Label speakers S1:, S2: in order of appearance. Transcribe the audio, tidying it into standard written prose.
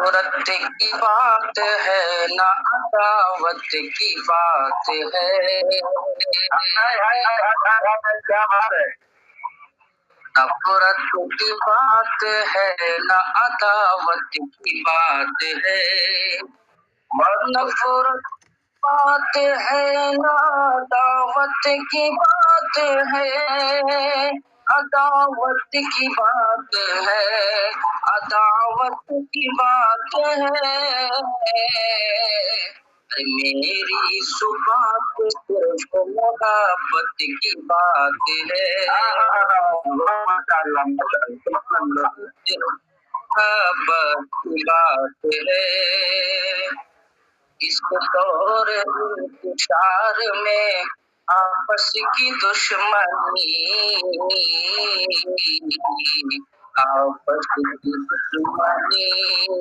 S1: نفرت کی بات ہے نہ عداوت کی بات ہے،
S2: کیا بات ہے،
S1: نفرت کی بات ہے نہ عداوت کی بات ہے، نفرت بات ہے نہ عداوت کی بات ہے، عداوت کی بات ہے، عداوت کی بات ہے، میری صبح صرف محبت کی بات ہے، محبت کی بات ہے، اس دور انتشار میں آپس کی دشمنی، آپس کی دشمنی